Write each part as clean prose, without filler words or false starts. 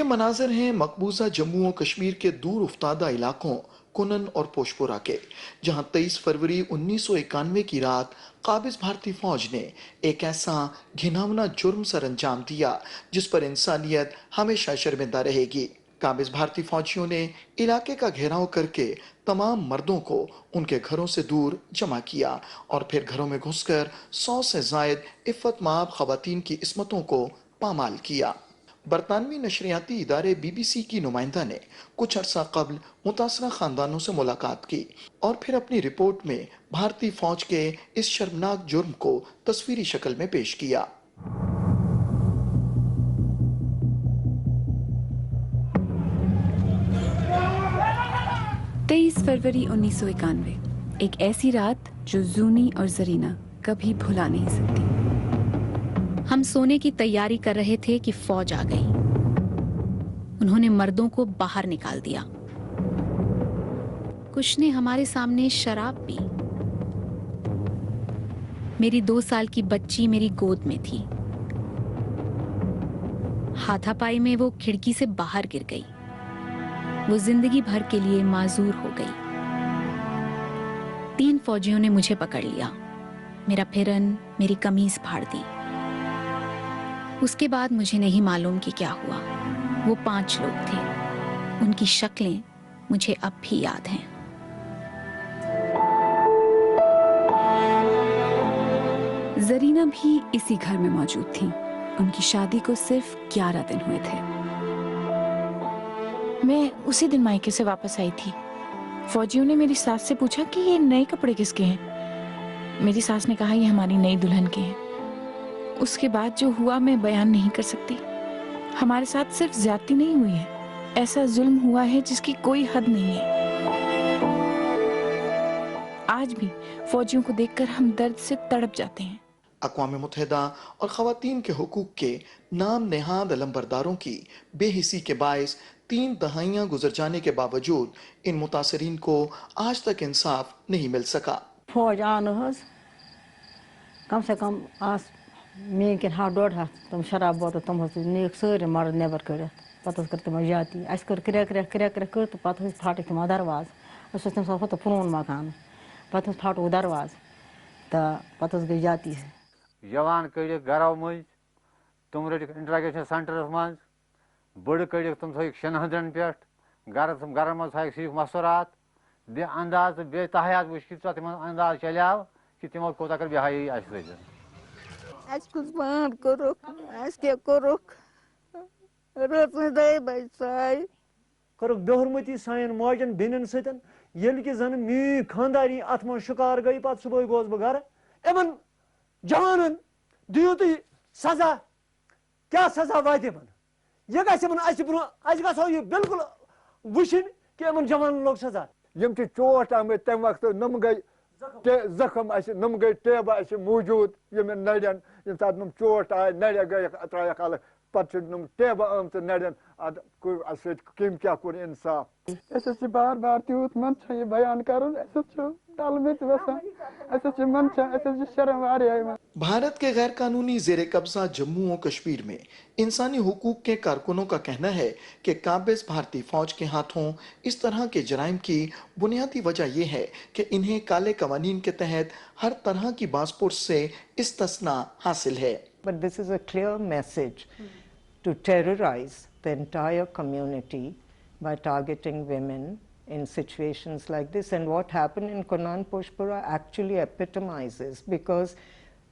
ये मनाजिर हैं मकबूजा जम्मू और कश्मीर के दूर उफ्तादा इलाकों कुनन और पोशपुरा के, जहां 23 फरवरी 1991 की रात काबिज भारतीय फौज ने एक ऐसा घिनौना जुर्म सर अंजाम दिया जिस पर इंसानियत हमेशा शर्मिंदा रहेगी। काबिज भारतीय फौजियों ने इलाके का घेराव करके तमाम मर्दों को उनके घरों से दूर जमा किया और फिर घरों में घुसकर 100 से जायद इफ़्फ़त माब खवातीन की इस्मतों को पामाल किया। बरतानवी नशरियाती इदारे BBC की नुमाइंदा ने कुछ अरसा कबल मुतासरा खानदानों से मुलाकात की और फिर अपनी रिपोर्ट में भारतीय फौज के इस शर्मनाक जुर्म को तस्वीरी शक्ल में पेश किया। 23 फरवरी 1991, एक ऐसी रात जो जूनी और जरीना कभी भुला नहीं सकती। हम सोने की तैयारी कर रहे थे कि फौज आ गई। उन्होंने मर्दों को बाहर निकाल दिया। कुछ ने हमारे सामने शराब पी। मेरी 2 साल की बच्ची मेरी गोद में थी। हाथापाई में वो खिड़की से बाहर गिर गई। वो जिंदगी भर के लिए माजूर हो गई। 3 फौजियों ने मुझे पकड़ लिया, मेरा फिरन, मेरी कमीज फाड़ दी। उसके बाद मुझे नहीं मालूम कि क्या हुआ। वो 5 लोग थे। उनकी शक्लें मुझे अब भी याद हैं। जरीना भी इसी घर में मौजूद थी। उनकी शादी को सिर्फ 11 दिन हुए थे। मैं उसी दिन मायके से वापस आई थी। फौजियों ने मेरी सास से पूछा कि ये नए कपड़े किसके हैं। मेरी सास ने कहा ये हमारी नई दुल्हन के हैं। उसके बाद जो हुआ मैं बयान नहीं कर सकती। हमारे साथ सिर्फ ज्यादती नहीं हुई है, ऐसा जुल्म हुआ है जिसकी कोई हद नहीं है। आज भी फौजियों को देखकर हम दर्द से तड़प जाते हैं। अक़वाम मुत्तहिदा और ख़वातीन के हुकूक के नाम नेहाद अलंबरदारों की बेहिसी के बायस 3 दहाइयाँ गुजर जाने के बावजूद इन मुतासरीन को आज तक इंसाफ नहीं मिल सका। फौज आन कम से कम आस मे किन हाथ 1.5 हाथ तुम शराब बोतल तुम नीक सारे मर्द नेबर कड़ पे कर तम ज्यादा अस कर क्रेक कर तो पे फाट तम दरवाज तम होत पुरान मकान पे फाटो दरवाज तो पे गई ज्यादा जवान कड़ गरो मज तुम रट इंट्रागेशन सेंटरस मज बड़ कड़ तुम थक शनहदन पे घर मज थक सिर्फ मसरात दे अंदाज बे तहयात वो तिम अंदाज चलियाव कि तमो कोता कर बेहाई पान कर बेहरमती सान माजन बेन सतन कि जन मी खानदारी अत मन शिकार गई पे सुबह गोस बह घर इन जवान दियो तुम सजा क्या सजा वात यह गो यह बिल्कुल वुशन कि इन जवान लोग सजा यम चोट आम तम वक्त नम गई जख्म नम गई टेब मौजूद यम नड़न यम सात नम चोट आए नड़ गई त्रक अलग पे नम टेब आमत नड़न कम क्या कोर इंसाफ बार बार तूत मन यह बयान कर शर्म आ रहा। भारत के गैर कानूनी जेर कब्जा जम्मू और कश्मीर में इंसानी हुकूक के कारकुनों का कहना है कि काबिज भारतीय फौज के हाथों इस तरह के जराइम की बुनियादी वजह यह है कि इन्हें काले कवानीन के तहत हर तरह की बासपुर्स से इस्तिस्ना हासिल है। But this is a clear message to terrorize the entire community by targeting women in situations like this. And what happened in Kunan Poshpura actually epitomizes, because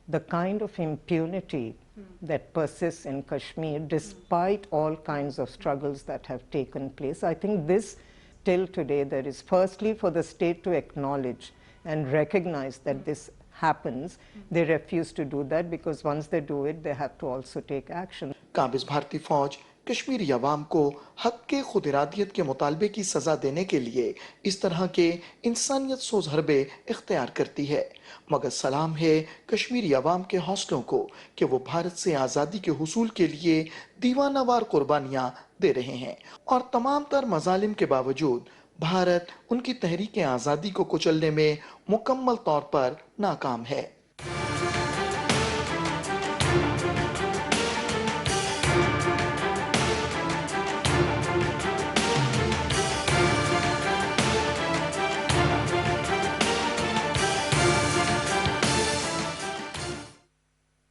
the kind of impunity that persists in Kashmir despite all kinds of struggles that have taken place. I think this, till today, there is firstly for the state to acknowledge and recognize that this happens. They refuse to do that because once they do it, they have to also take action. काबिज भारतीय फौज कश्मीरी अवाम को हक के खुद इरादियत के मुतालबे की सजा देने के लिए इस तरह के इंसानियत सोज हरबे इख्तियार करती है, मगर सलाम है कश्मीरी अवाम के हौसलों को कि वो भारत से आज़ादी के हुसूल के लिए दीवानावार कुर्बानियाँ दे रहे हैं और तमाम तर मजालिम के बावजूद भारत उनकी तहरीक आज़ादी को कुचलने में मुकम्मल तौर पर नाकाम है।